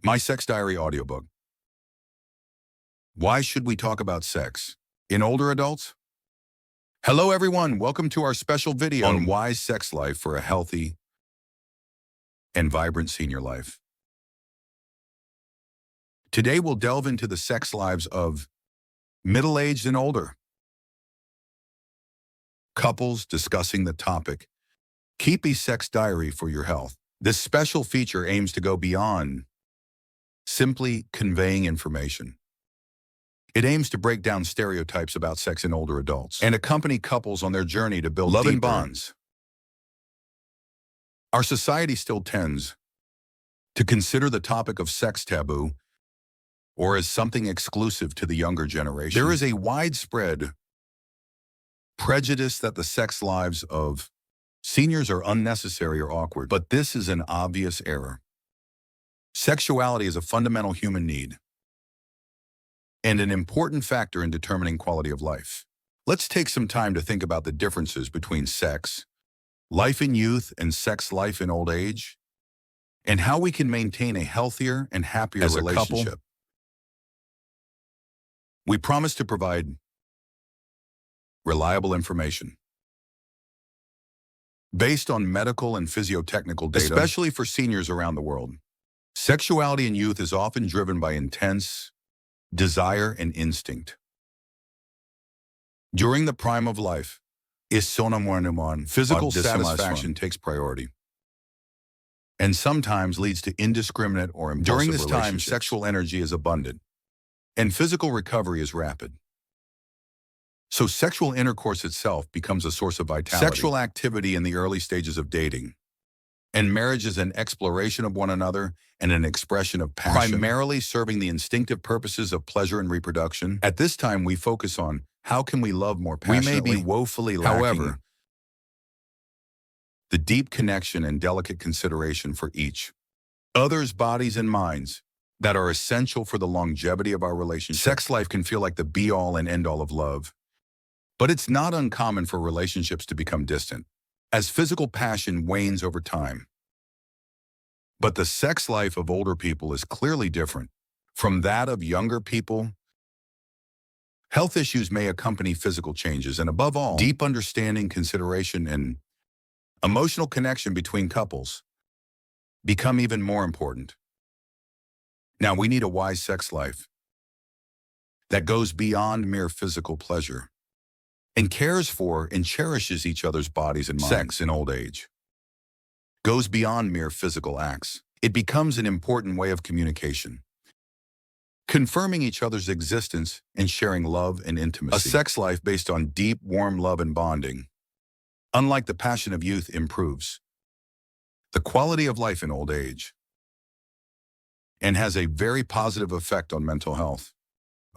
My Sex Diary audiobook. Why should we talk about sex in older adults? Hello everyone, welcome to our special video on wise sex life for a healthy and vibrant senior life. Today we'll delve into the sex lives of middle-aged and older couples discussing the topic. Keep a sex diary for your health. This special feature aims to go beyond simply conveying information. It aims to break down stereotypes about sex in older adults and accompany couples on their journey to build love and bonds. Our society still tends to consider the topic of sex taboo or as something exclusive to the younger generation. There is a widespread prejudice that the sex lives of seniors are unnecessary or awkward, but this is an obvious error. Sexuality is a fundamental human need and an important factor in determining quality of life. Let's take some time to think about the differences between sex life in youth and sex life in old age, and how we can maintain a healthier and happier relationship. We promise to provide reliable information based on medical and physiotechnical data, especially for seniors around the world. Sexuality in youth is often driven by intense desire and instinct. During the prime of life, physical satisfaction takes priority and sometimes leads to indiscriminate or impulsive During this time, sexual energy is abundant and physical recovery is rapid. So sexual intercourse itself becomes a source of vitality. Sexual activity in the early stages of dating and marriage is an exploration of one another and an expression of passion, primarily serving the instinctive purposes of pleasure and reproduction. At this time, we focus on how can we love more passionately. We may be woefully lacking, however, the deep connection and delicate consideration for each other's bodies and minds that are essential for the longevity of our relationship. Sex life can feel like the be-all and end-all of love, but it's not uncommon for relationships to become distant as physical passion wanes over time. But the sex life of older people is clearly different from that of younger people. Health issues may accompany physical changes, and above all, deep understanding, consideration, and emotional connection between couples become even more important. Now, we need a wise sex life that goes beyond mere physical pleasure and cares for and cherishes each other's bodies and minds. Sex in old age goes beyond mere physical acts. It becomes an important way of communication, confirming each other's existence and sharing love and intimacy. A sex life based on deep, warm love and bonding, unlike the passion of youth, improves the quality of life in old age and has a very positive effect on mental health.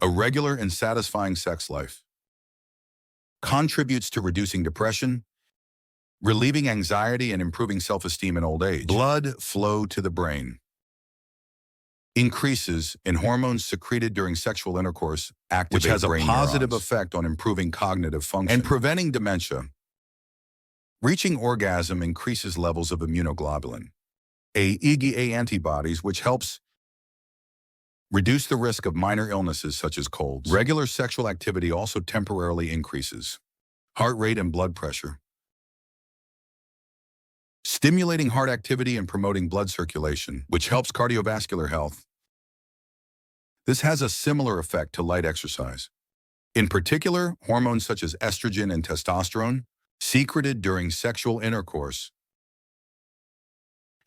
A regular and satisfying sex life contributes to reducing depression, relieving anxiety, and improving self-esteem in old age. Blood flow to the brain increases, and hormones secreted during sexual intercourse activate which has a positive effect on improving cognitive function and preventing dementia. Reaching orgasm increases levels of immunoglobulin, IgA antibodies, which helps reduce the risk of minor illnesses such as colds. Regular sexual activity also temporarily increases heart rate and blood pressure, stimulating heart activity and promoting blood circulation, which helps cardiovascular health. This has a similar effect to light exercise. In particular, hormones such as estrogen and testosterone, secreted during sexual intercourse,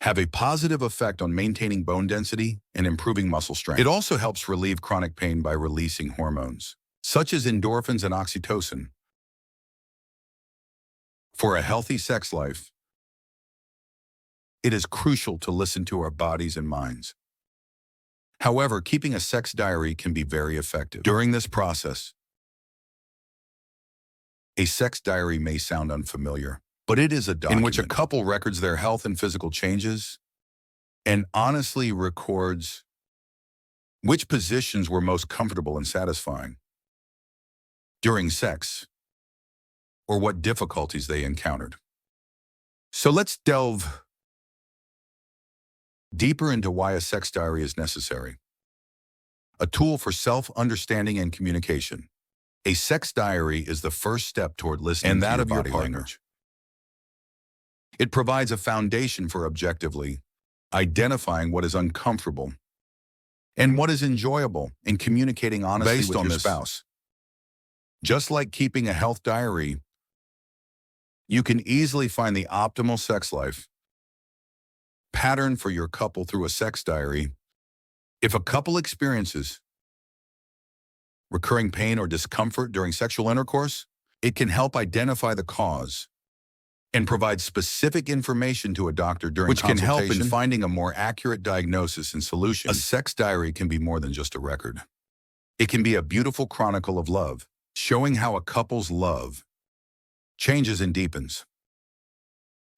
have a positive effect on maintaining bone density and improving muscle strength. It also helps relieve chronic pain by releasing hormones, such as endorphins and oxytocin. For a healthy sex life, it is crucial to listen to our bodies and minds. However, keeping a sex diary can be very effective. During this process, a sex diary may sound unfamiliar, but it is a document in which a couple records their health and physical changes and honestly records which positions were most comfortable and satisfying during sex or what difficulties they encountered. So let's delve deeper into why a sex diary is necessary. A tool for self-understanding and communication. A sex diary is the first step toward listening to your body language. It provides a foundation for objectively identifying what is uncomfortable and what is enjoyable in communicating honestly with your spouse. Just like keeping a health diary, you can easily find the optimal sex life pattern for your couple through a sex diary. If a couple experiences recurring pain or discomfort during sexual intercourse, it can help identify the cause and provide specific information to a doctor during consultation, which can help in finding a more accurate diagnosis and solution. A sex diary can be more than just a record. It can be a beautiful chronicle of love, showing how a couple's love changes and deepens.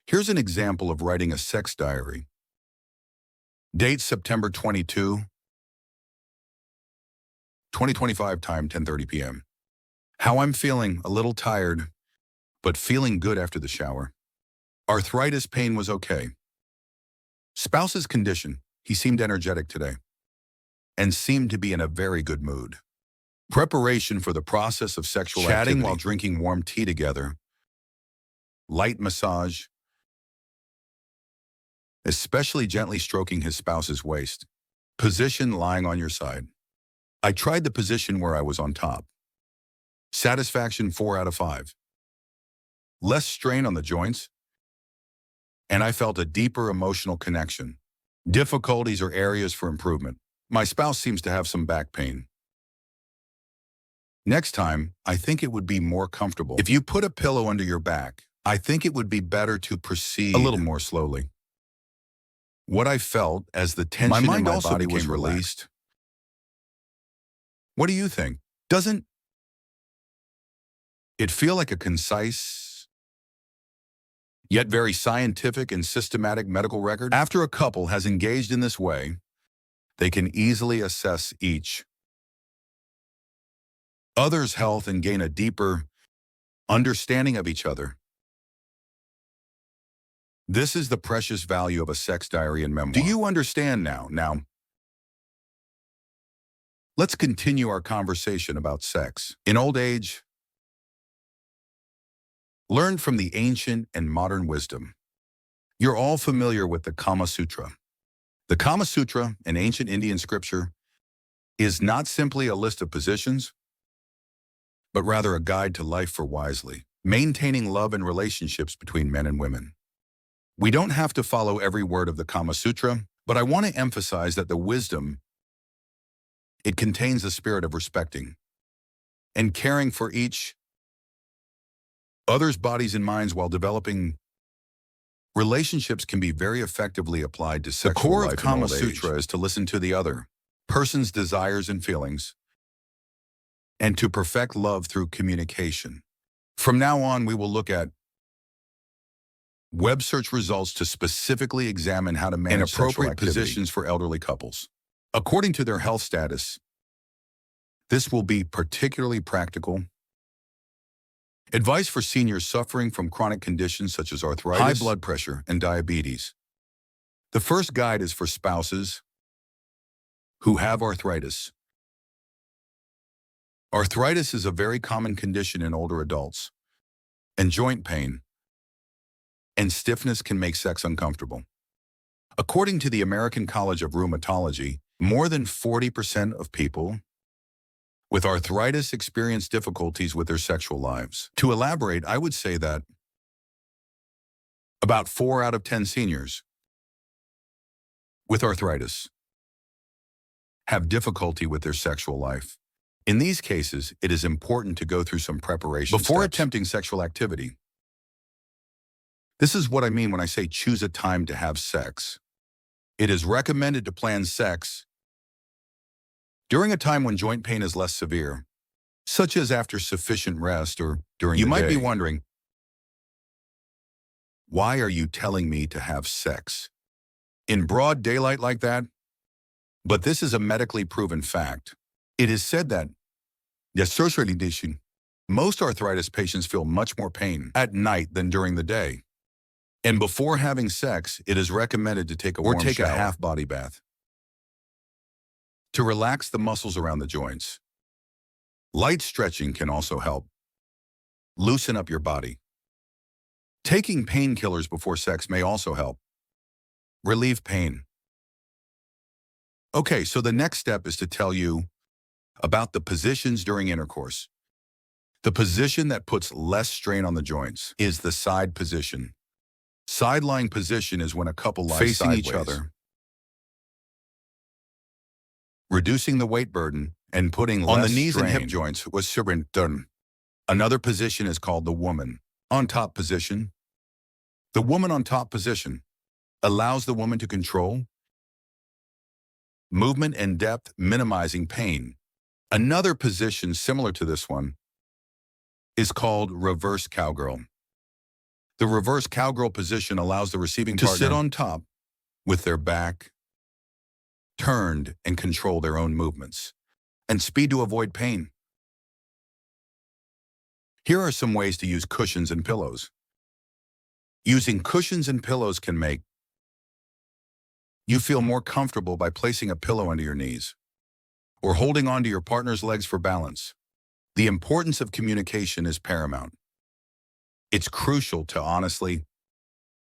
Here's an example of writing a sex diary. Date September 22, 2025, time 10:30 p.m. How I'm feeling: a little tired, but feeling good after the shower. Arthritis pain was okay. Spouse's condition: he seemed energetic today and seemed to be in a very good mood. Preparation for the process of sexual chatting while drinking warm tea together. Light massage, especially gently stroking his spouse's waist. Position: lying on your side. I tried the position where I was on top. Satisfaction: 4 out of 5. Less strain on the joints, and I felt a deeper emotional connection. Difficulties or areas for improvement: my spouse seems to have some back pain. Next time, I think it would be more comfortable if you put a pillow under your back. I think it would be better to proceed a little more slowly. What I felt as the tension in my body was released. What do you think? Doesn't it feel like a concise, yet very scientific and systematic medical record? After a couple has engaged in this way, they can easily assess each other's health and gain a deeper understanding of each other. This is the precious value of a sex diary and memoir. Do you understand now? Now, let's continue our conversation about sex. In old age, learn from the ancient and modern wisdom. You're all familiar with the Kama Sutra. The Kama Sutra, an ancient Indian scripture, is not simply a list of positions, but rather a guide to life for wisely maintaining love and relationships between men and women. We don't have to follow every word of the Kama Sutra, but I want to emphasize that the wisdom, it contains the spirit of respecting and caring for each other's bodies and minds while developing relationships can be very effectively applied to sexual life. The core of Kama Sutra is to listen to the other person's desires and feelings and to perfect love through communication. From now on, we will look at web search results to specifically examine how to manage appropriate positions for elderly couples. According to their health status, this will be particularly practical. Advice for seniors suffering from chronic conditions such as arthritis, high blood pressure, and diabetes. The first guide is for spouses who have arthritis. Arthritis is a very common condition in older adults, and joint pain and stiffness can make sex uncomfortable. According to the American College of Rheumatology, more than 40% of people with arthritis experience difficulties with their sexual lives. To elaborate, I would say that about 4 out of 10 seniors with arthritis have difficulty with their sexual life. In these cases, it is important to go through some preparation before attempting sexual activity. This is what I mean when I say choose a time to have sex. It is recommended to plan sex during a time when joint pain is less severe, such as after sufficient rest or during the day. You might be wondering, why are you telling me to have sex in broad daylight like that? But this is a medically proven fact. It is said that most arthritis patients feel much more pain at night than during the day. And before having sex, it is recommended to take a warm shower or a half body bath to relax the muscles around the joints. Light stretching can also help loosen up your body. Taking painkillers before sex may also help relieve pain. Okay, so the next step is to tell you about the positions during intercourse. The position that puts less strain on the joints is the side position. Side-lying position is when a couple lies facing each other, reducing the weight burden and putting less on the knees and hip joints was done. Another position is called the woman on top position. The woman on top position allows the woman to control movement and depth, minimizing pain. Another position similar to this one is called reverse cowgirl. The reverse cowgirl position allows the receiving partner to sit on top with their back turned and control their own movements and speed to avoid pain. Here are some ways to use cushions and pillows. Using cushions and pillows can make you feel more comfortable by placing a pillow under your knees or holding onto your partner's legs for balance. The importance of communication is paramount. It's crucial to honestly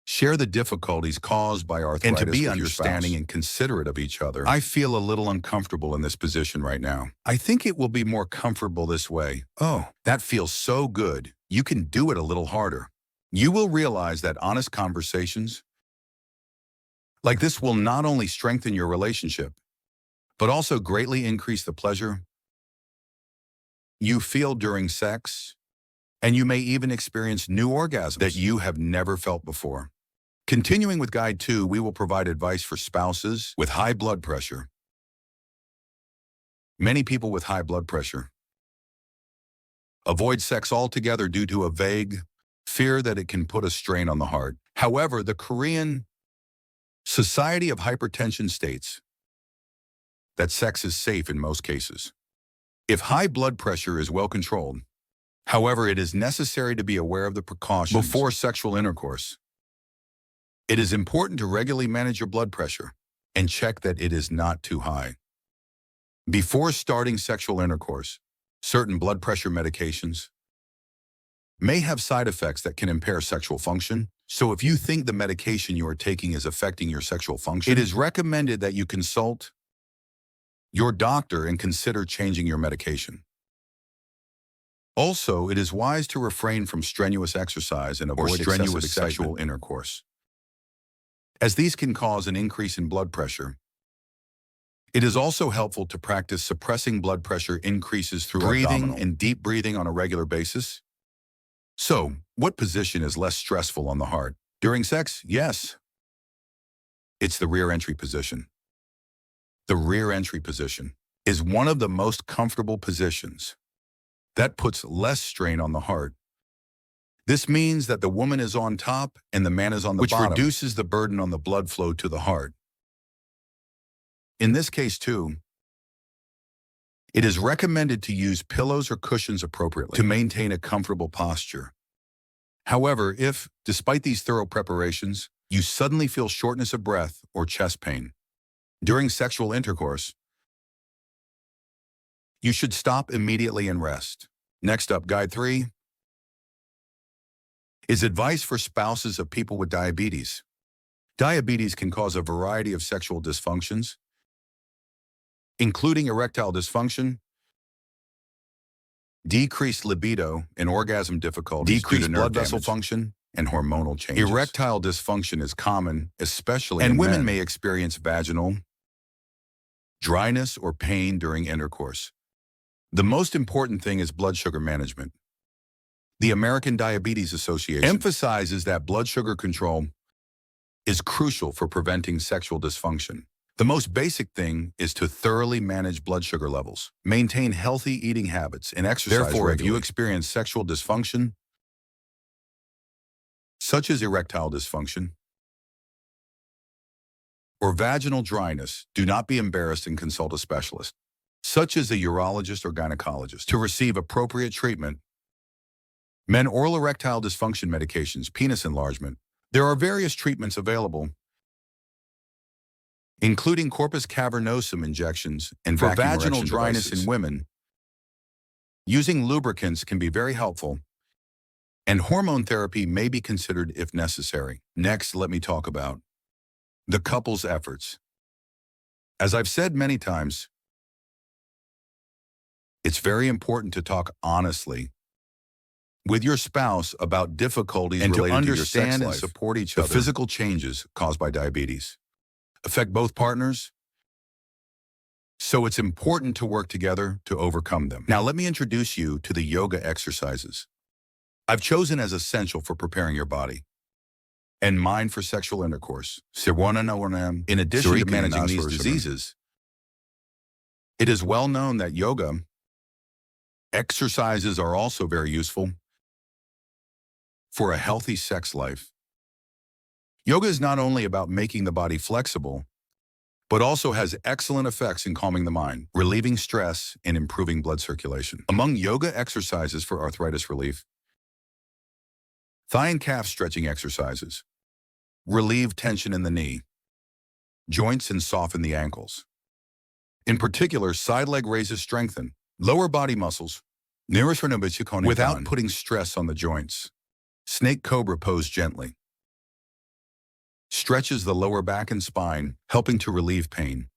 share the difficulties caused by arthritis and to be understanding and considerate of each other. I feel a little uncomfortable in this position right now. I think it will be more comfortable this way. Oh, that feels so good. You can do it a little harder. You will realize that honest conversations like this will not only strengthen your relationship, but also greatly increase the pleasure you feel during sex, and you may even experience new orgasms that you have never felt before. Continuing with Guide 2, we will provide advice for spouses with high blood pressure. Many people with high blood pressure avoid sex altogether due to a vague fear that it can put a strain on the heart. However, the Korean Society of Hypertension states that sex is safe in most cases if high blood pressure is well controlled. However, it is necessary to be aware of the precautions before sexual intercourse. It is important to regularly manage your blood pressure and check that it is not too high. Before starting sexual intercourse, certain blood pressure medications may have side effects that can impair sexual function. So if you think the medication you are taking is affecting your sexual function, it is recommended that you consult your doctor and consider changing your medication. Also, it is wise to refrain from strenuous exercise and avoid strenuous sexual intercourse, as these can cause an increase in blood pressure. It is also helpful to practice suppressing blood pressure increases through breathing and deep breathing on a regular basis. So, what position is less stressful on the heart? During sex? Yes. It's the rear entry position. The rear entry position is one of the most comfortable positions that puts less strain on the heart. This means that the woman is on top and the man is on the bottom, which reduces the burden on the blood flow to the heart. In this case, too, it is recommended to use pillows or cushions appropriately to maintain a comfortable posture. However, if, despite these thorough preparations, you suddenly feel shortness of breath or chest pain during sexual intercourse, you should stop immediately and rest. Next up, Guide 3 is advice for spouses of people with diabetes. Diabetes can cause a variety of sexual dysfunctions, including erectile dysfunction, decreased libido and orgasm difficulties, decreased blood vessel function, and hormonal changes. Erectile dysfunction is common, especially in women may experience vaginal dryness or pain during intercourse. The most important thing is blood sugar management. The American Diabetes Association emphasizes that blood sugar control is crucial for preventing sexual dysfunction. The most basic thing is to thoroughly manage blood sugar levels, maintain healthy eating habits, and exercise regularly. If you experience sexual dysfunction, such as erectile dysfunction or vaginal dryness, do not be embarrassed and consult a specialist, such as a urologist or gynecologist, to receive appropriate treatment. Men, oral erectile dysfunction medications, penis enlargement, There are various treatments available, including corpus cavernosum injections and for vaginal dryness devices. In women. Using lubricants can be very helpful, and hormone therapy may be considered if necessary. Next, let me talk about the couple's efforts. As I've said many times, it's very important to talk honestly with your spouse about difficulties and related to understand your sex life, and support each other. The physical changes caused by diabetes affect both partners, so it's important to work together to overcome them. Now, let me introduce you to the yoga exercises I've chosen as essential for preparing your body and mind for sexual intercourse. In addition to managing these diseases, it is well known that yoga exercises are also very useful for a healthy sex life. Yoga is not only about making the body flexible, but also has excellent effects in calming the mind, relieving stress, and improving blood circulation. Among yoga exercises for arthritis relief, thigh and calf stretching exercises relieve tension in the knee, joints, and soften the ankles. In particular, side leg raises strengthen lower body muscles without putting stress on the joints. Snake cobra pose gently stretches the lower back and spine, helping to relieve pain.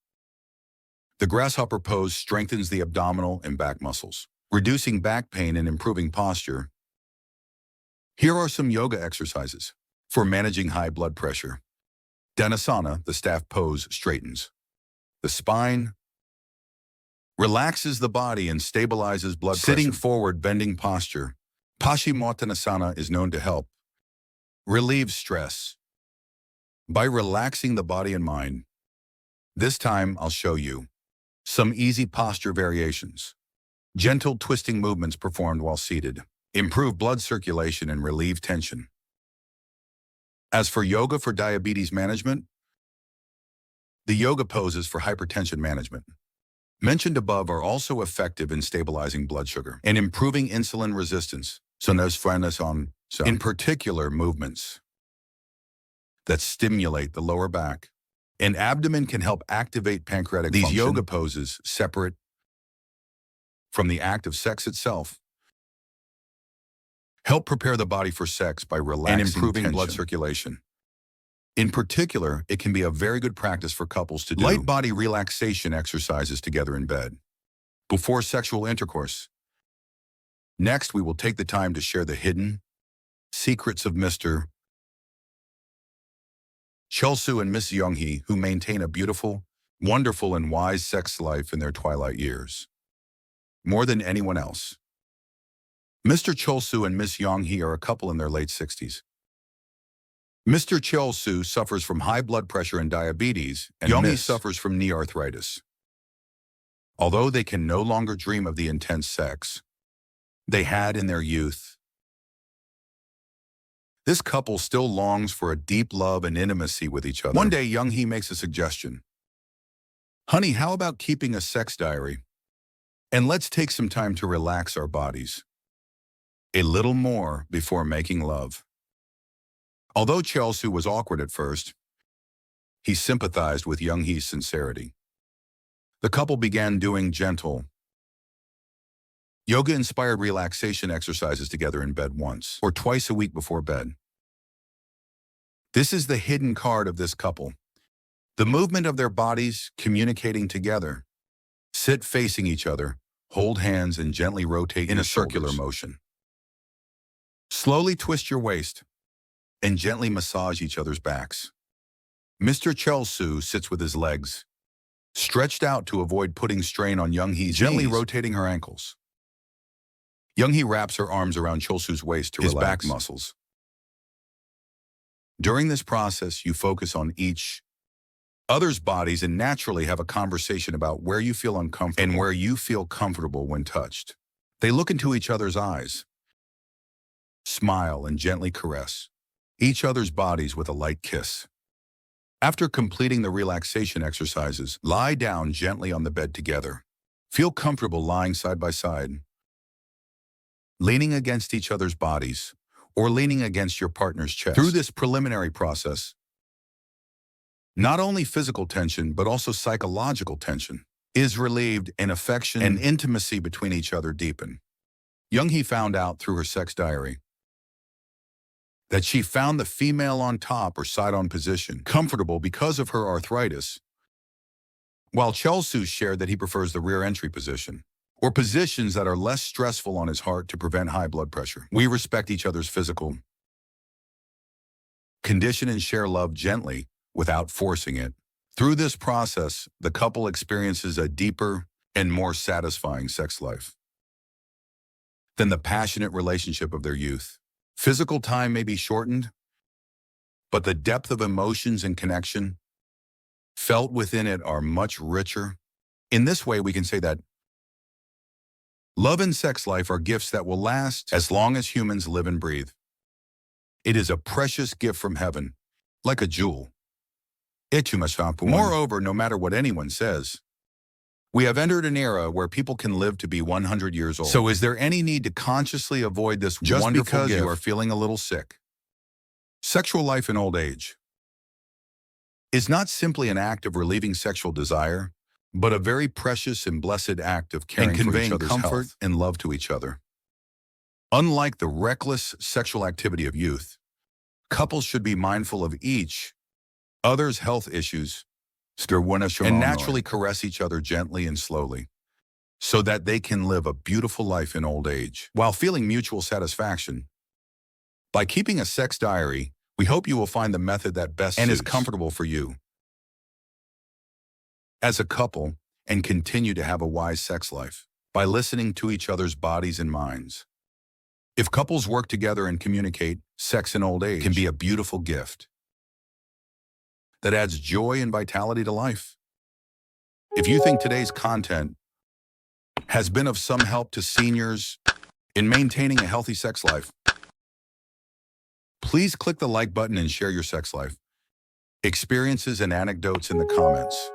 The grasshopper pose strengthens the abdominal and back muscles, reducing back pain and improving posture. Here are some yoga exercises for managing high blood pressure. Dhanasana, the staff pose, straightens the spine, relaxes the body, and stabilizes blood pressure. Sitting forward, bending posture. Paschimottanasana is known to help relieve stress by relaxing the body and mind. This time, I'll show you some easy posture variations. Gentle twisting movements performed while seated improve blood circulation and relieve tension. As for yoga for diabetes management, the yoga poses for hypertension management mentioned above are also effective in stabilizing blood sugar and improving insulin resistance. In particular, movements that stimulate the lower back and abdomen can help activate pancreatic function. These yoga poses, separate from the act of sex itself, help prepare the body for sex by relaxing and improving tension. Blood circulation. In particular, it can be a very good practice for couples to do light body relaxation exercises together in bed before sexual intercourse. Next, we will take the time to share the hidden secrets of Mr. Chul-soo and Miss Young-hee, who maintain a beautiful, wonderful, and wise sex life in their twilight years, more than anyone else. Mr. Chul-soo and Miss Young-hee are a couple in their late 60s. Mr. Chul-soo suffers from high blood pressure and diabetes, and Young-hee suffers from knee arthritis. Although they can no longer dream of the intense sex they had in their youth, this couple still longs for a deep love and intimacy with each other. One day, Young-hee makes a suggestion. Honey, how about keeping a sex diary? And let's take some time to relax our bodies a little more before making love. Although Chul-soo was awkward at first, he sympathized with Young-hee's sincerity. The couple began doing gentle, yoga-inspired relaxation exercises together in bed once or twice a week before bed. This is the hidden card of this couple. The movement of their bodies communicating together. Sit facing each other, hold hands, and gently rotate in a circular motion. Slowly twist your waist and gently massage each other's backs. Mr. Chul-soo sits with his legs stretched out to avoid putting strain on Young-hee's gently knees, rotating her ankles. Young-hee wraps her arms around Chul-soo's waist to relax his back muscles. During this process, you focus on each other's bodies and naturally have a conversation about where you feel uncomfortable and where you feel comfortable when touched. They look into each other's eyes, smile, and gently caress each other's bodies with a light kiss. After completing the relaxation exercises, lie down gently on the bed together. Feel comfortable lying side by side, leaning against each other's bodies, or leaning against your partner's chest. Through this preliminary process, not only physical tension, but also psychological tension is relieved, and affection and intimacy between each other deepen. Young-hee found out through her sex diary that she found the female on top or side-on position comfortable because of her arthritis, while Chol-soo shared that he prefers the rear entry position, or positions that are less stressful on his heart to prevent high blood pressure. We respect each other's physical condition and share love gently without forcing it. Through this process, the couple experiences a deeper and more satisfying sex life than the passionate relationship of their youth. Physical time may be shortened, but the depth of emotions and connection felt within it are much richer. In this way, we can say that love and sex life are gifts that will last as long as humans live and breathe. It is a precious gift from heaven, like a jewel. Moreover, no matter what anyone says, we have entered an era where people can live to be 100 years old. So is there any need to consciously avoid this just wonderful because gift? You are feeling a little sick? Sexual life in old age is not simply an act of relieving sexual desire, but a very precious and blessed act of caring and conveying for each other's comfort health and love to each other. Unlike the reckless sexual activity of youth, couples should be mindful of each other's health issues and naturally caress each other gently and slowly so that they can live a beautiful life in old age while feeling mutual satisfaction. By keeping a sex diary, we hope you will find the method that best and is comfortable for you as a couple and continue to have a wise sex life by listening to each other's bodies and minds. If couples work together and communicate, sex in old age can be a beautiful gift that adds joy and vitality to life. If you think today's content has been of some help to seniors in maintaining a healthy sex life, please click the like button and share your sex life experiences and anecdotes in the comments.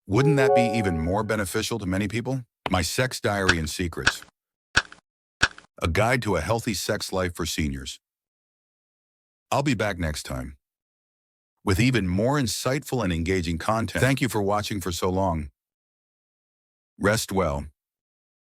Wouldn't that be even more beneficial to many people? My Sex Diary and Secrets, a guide to a healthy sex life for seniors. I'll be back next time with even more insightful and engaging content. Thank you for watching for so long. Rest well.